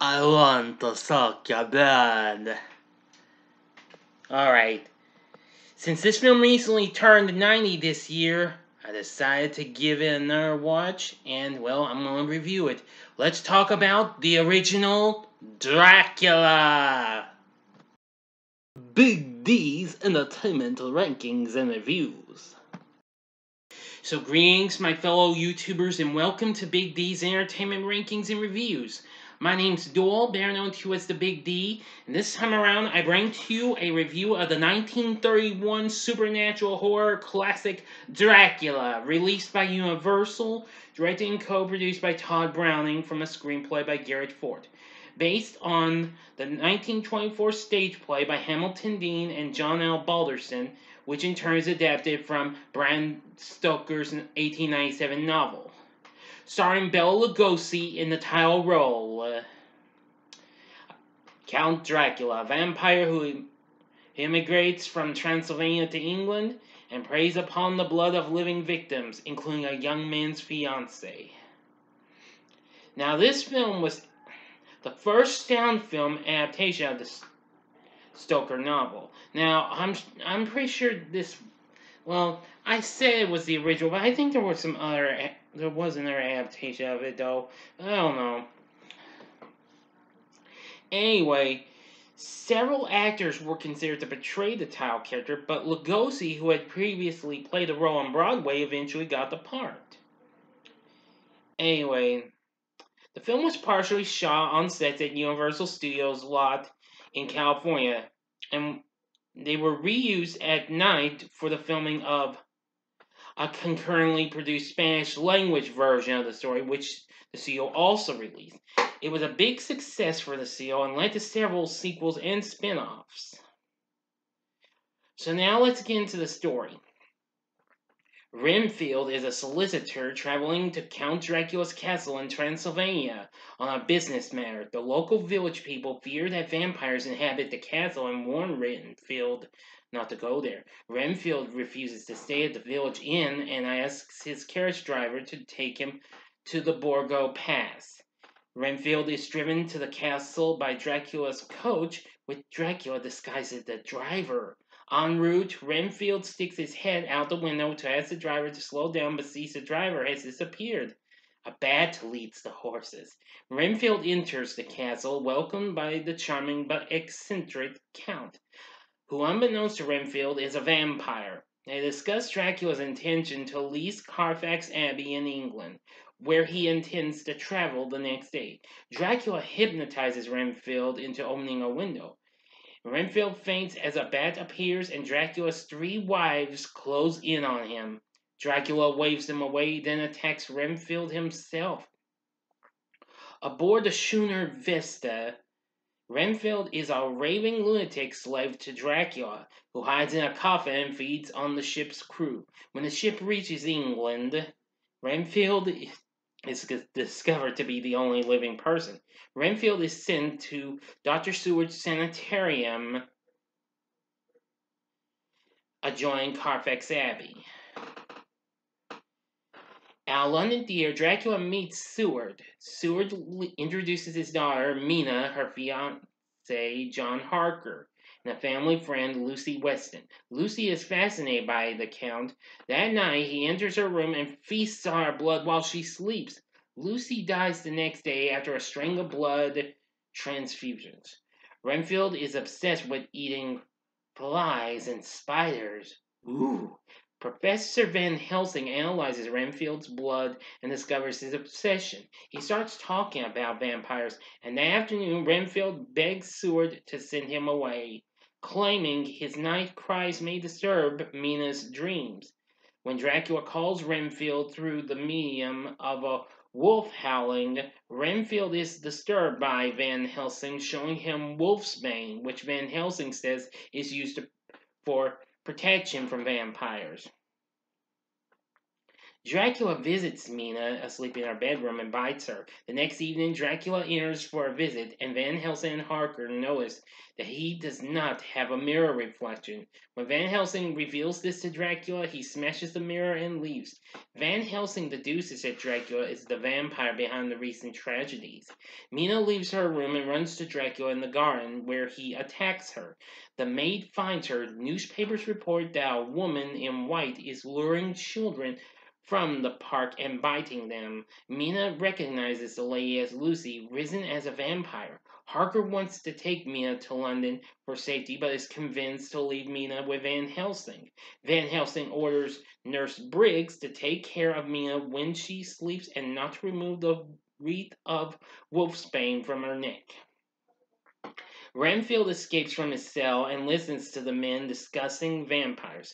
I want to suck your blood. Alright. Since this film recently turned 90 this year, I decided to give it another watch, and, well, I'm going to review it. Let's talk about the original Dracula! Big D's Entertainment Rankings and Reviews. So greetings, my fellow YouTubers, and welcome to Big D's Entertainment Rankings and Reviews. My name's Doyle, better known to you as the Big D, and this time around I bring to you a review of the 1931 supernatural horror classic Dracula, released by Universal, directed and co-produced by Todd Browning from a screenplay by Garrett Fort. Based on the 1924 stage play by Hamilton Dean and John L. Balderson, which in turn is adapted from Bram Stoker's 1897 novel. Starring Bela Lugosi in the title role. Count Dracula, a vampire who immigrates from Transylvania to England and preys upon the blood of living victims, including a young man's fiancée. Now, this film was the first sound film adaptation of the Stoker novel. Now, I'm pretty sure this, well, I said it was the original, but I think there was another adaptation of it, though. I don't know. Anyway, several actors were considered to portray the title character, but Lugosi, who had previously played the role on Broadway, eventually got the part. Anyway, the film was partially shot on sets at Universal Studios lot in California, and they were reused at night for the filming of a concurrently produced Spanish-language version of the story, which the studio also released. It was a big success for the studio and led to several sequels and spin-offs. So now let's get into the story. Renfield is a solicitor traveling to Count Dracula's castle in Transylvania on a business matter. The local village people fear that vampires inhabit the castle and warn Renfield not to go there. Renfield refuses to stay at the village inn and asks his carriage driver to take him to the Borgo Pass. Renfield is driven to the castle by Dracula's coach, with Dracula disguised as the driver. En route, Renfield sticks his head out the window to ask the driver to slow down, but sees the driver has disappeared. A bat leads the horses. Renfield enters the castle, welcomed by the charming but eccentric Count, who, unbeknownst to Renfield, is a vampire. They discuss Dracula's intention to lease Carfax Abbey in England, where he intends to travel the next day. Dracula hypnotizes Renfield into opening a window. Renfield faints as a bat appears and Dracula's 3 wives close in on him. Dracula waves them away, then attacks Renfield himself. Aboard the schooner Vesta, Renfield is a raving lunatic slave to Dracula, who hides in a coffin and feeds on the ship's crew. When the ship reaches England, Renfield is discovered to be the only living person. Renfield is sent to Dr. Seward's sanitarium adjoining Carfax Abbey. At a London theater, Dracula meets Seward. Seward introduces his daughter, Mina, her fiancé, John Harker, and a family friend, Lucy Weston. Lucy is fascinated by the Count. That night, he enters her room and feasts on her blood while she sleeps. Lucy dies the next day after a string of blood transfusions. Renfield is obsessed with eating flies and spiders. Ooh! Professor Van Helsing analyzes Renfield's blood and discovers his obsession. He starts talking about vampires, and that afternoon Renfield begs Seward to send him away, claiming his night cries may disturb Mina's dreams. When Dracula calls Renfield through the medium of a wolf howling, Renfield is disturbed by Van Helsing, showing him wolfsbane, which Van Helsing says is used for protection from vampires. Dracula visits Mina asleep in her bedroom and bites her. The next evening, Dracula enters for a visit, and Van Helsing and Harker notice that he does not have a mirror reflection. When Van Helsing reveals this to Dracula, he smashes the mirror and leaves. Van Helsing deduces that Dracula is the vampire behind the recent tragedies. Mina leaves her room and runs to Dracula in the garden, where he attacks her. The maid finds her. Newspapers report that a woman in white is luring children from the park and biting them. Mina recognizes the lady as Lucy, risen as a vampire. Harker wants to take Mina to London for safety, but is convinced to leave Mina with Van Helsing. Van Helsing orders Nurse Briggs to take care of Mina when she sleeps and not to remove the wreath of wolfsbane from her neck. Renfield escapes from his cell and listens to the men discussing vampires.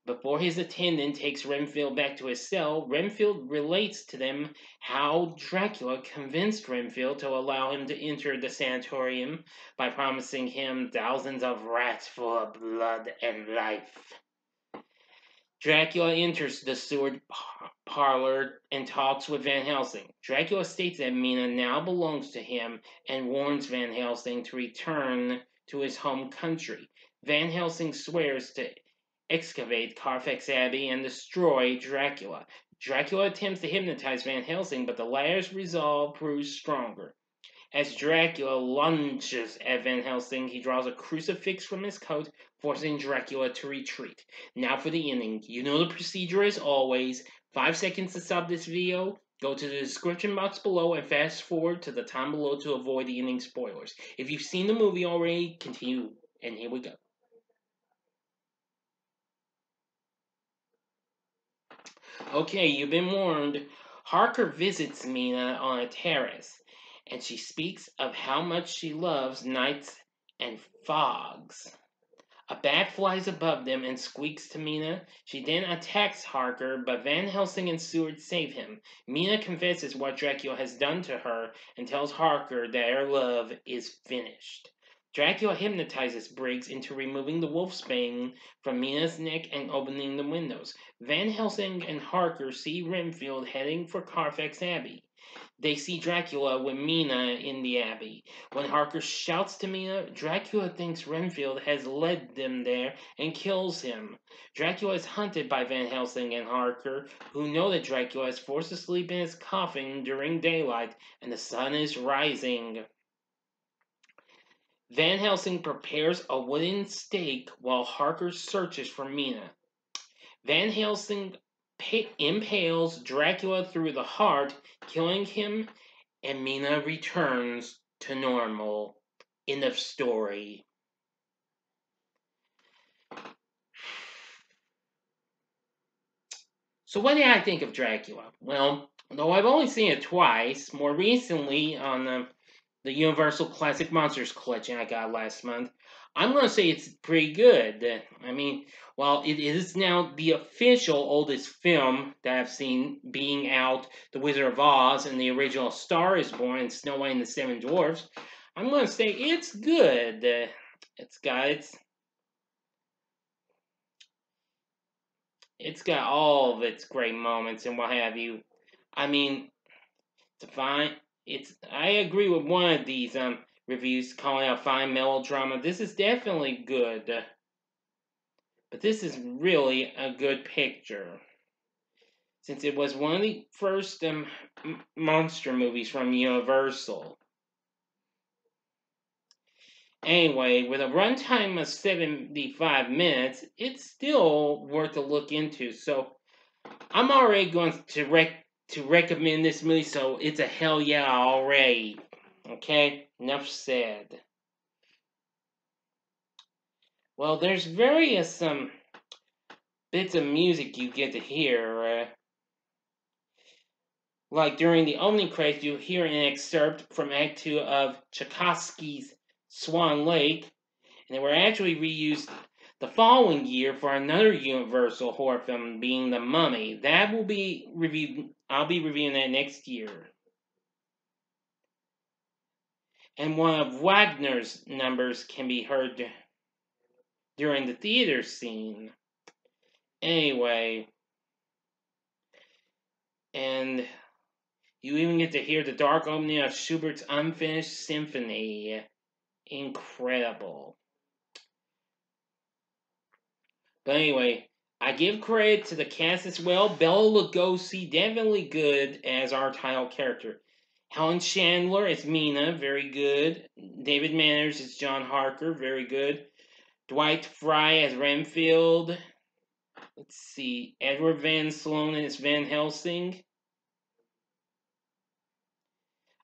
Before his attendant takes Renfield back to his cell, Renfield relates to them how Dracula convinced Renfield to allow him to enter the sanatorium by promising him thousands of rats full of blood and life. Dracula enters the steward parlor and talks with Van Helsing. Dracula states that Mina now belongs to him and warns Van Helsing to return to his home country. Van Helsing swears to excavate Carfax Abbey and destroy Dracula. Dracula attempts to hypnotize Van Helsing, but the latter's resolve proves stronger. As Dracula lunges at Van Helsing, he draws a crucifix from his coat, forcing Dracula to retreat. Now for the ending. You know the procedure as always. 5 seconds to stop this video. Go to the description box below and fast forward to the time below to avoid the ending spoilers. If you've seen the movie already, continue. And here we go. Okay, you've been warned. Harker visits Mina on a terrace, and she speaks of how much she loves nights and fogs. A bat flies above them and squeaks to Mina. She then attacks Harker, but Van Helsing and Seward save him. Mina confesses what Dracula has done to her and tells Harker that their love is finished. Dracula hypnotizes Briggs into removing the wolfsbane from Mina's neck and opening the windows. Van Helsing and Harker see Renfield heading for Carfax Abbey. They see Dracula with Mina in the Abbey. When Harker shouts to Mina, Dracula thinks Renfield has led them there and kills him. Dracula is hunted by Van Helsing and Harker, who know that Dracula is forced to sleep in his coffin during daylight and the sun is rising. Van Helsing prepares a wooden stake while Harker searches for Mina. Van Helsing impales Dracula through the heart, killing him, and Mina returns to normal. End of story. So what did I think of Dracula? Well, though I've only seen it twice, more recently on the Universal Classic Monsters collection I got last month, I'm going to say it's pretty good. I mean, while it is now the official oldest film that I've seen, being out The Wizard of Oz and the original Star is Born and Snow White and the Seven Dwarfs, I'm going to say it's good. It's got all of its great moments and what have you. I mean, it's a fine. I agree with one of these reviews calling it a fine melodrama. This is definitely good, but this is really a good picture, since it was one of the first monster movies from Universal. Anyway, with a runtime of 75 minutes, it's still worth a look into. So I'm already going to recommend this movie, so it's a hell yeah already. Okay, enough said. Well, there's various bits of music you get to hear. Like during the opening credits, you hear an excerpt from Act 2 of Tchaikovsky's Swan Lake, and they were actually reused the following year for another Universal horror film, being The Mummy. That will be reviewed. I'll be reviewing that next year. And one of Wagner's numbers can be heard during the theater scene. Anyway, And you even get to hear the dark opening of Schubert's Unfinished Symphony. Incredible. But anyway, I give credit to the cast as well. Bela Lugosi, definitely good as our title character. Helen Chandler as Mina, very good. David Manners as John Harker, very good. Dwight Fry as Renfield. Let's see. Edward Van Sloan as Van Helsing.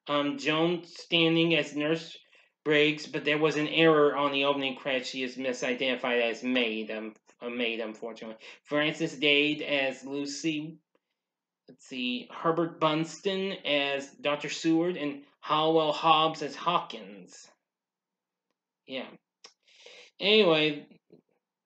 Joan Standing as Nurse Briggs, but there was an error on the opening credits. She is misidentified as Maid, a maid, unfortunately. Frances Dade as Lucy. Let's see. Herbert Bunston as Dr. Seward, and Hallowell Hobbs as Hawkins. Yeah. Anyway,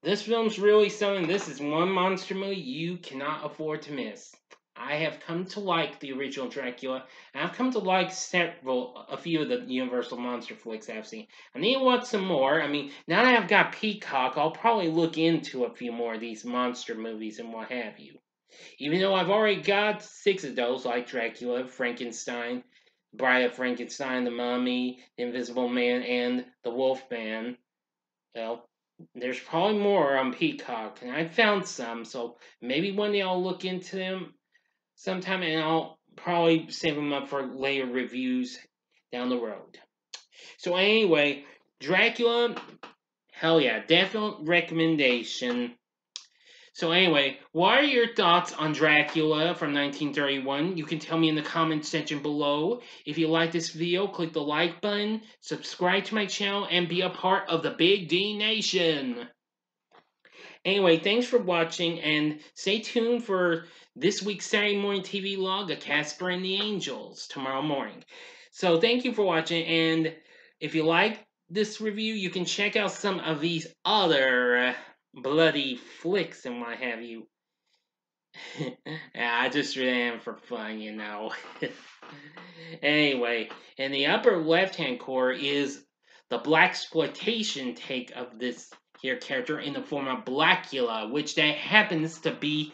this film's really something. This is one monster movie you cannot afford to miss. I have come to like the original Dracula, and I've come to like a few of the Universal monster flicks I've seen. I need to watch some more. I mean, now that I've got Peacock, I'll probably look into a few more of these monster movies and what have you. Even though I've already got 6 of those, like Dracula, Frankenstein, Bride of Frankenstein, The Mummy, The Invisible Man, and The Wolfman. Well, there's probably more on Peacock, and I found some, so maybe one day I'll look into them sometime, and I'll probably save them up for later reviews down the road. So anyway, Dracula, hell yeah, definite recommendation. So anyway, what are your thoughts on Dracula from 1931? You can tell me in the comment section below. If you like this video, click the like button, subscribe to my channel, and be a part of the Big D Nation. Anyway, thanks for watching, and stay tuned for this week's Saturday morning TV log of Casper and the Angels tomorrow morning. So thank you for watching, and if you like this review, you can check out some of these other bloody flicks and what have you. I just ran for fun, you know. Anyway, in the upper left-hand corner is the blaxploitation take of this here character in the form of Blackula, which that happens to be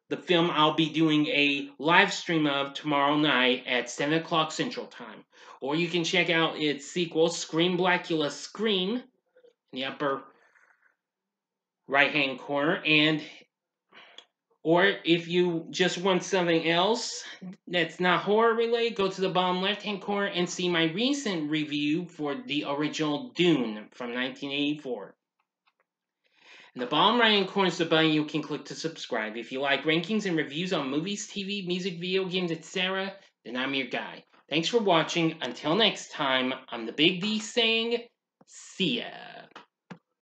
the film I'll be doing a live stream of tomorrow night at 7 o'clock Central Time. Or you can check out its sequel, Scream Blackula Scream, in the upper right-hand corner, or if you just want something else that's not horror related, go to the bottom left-hand corner and see my recent review for the original Dune from 1984. In the bottom right-hand corner is the button you can click to subscribe. If you like rankings and reviews on movies, TV, music, video games, etc., then I'm your guy. Thanks for watching. Until next time, I'm the Big D saying, see ya.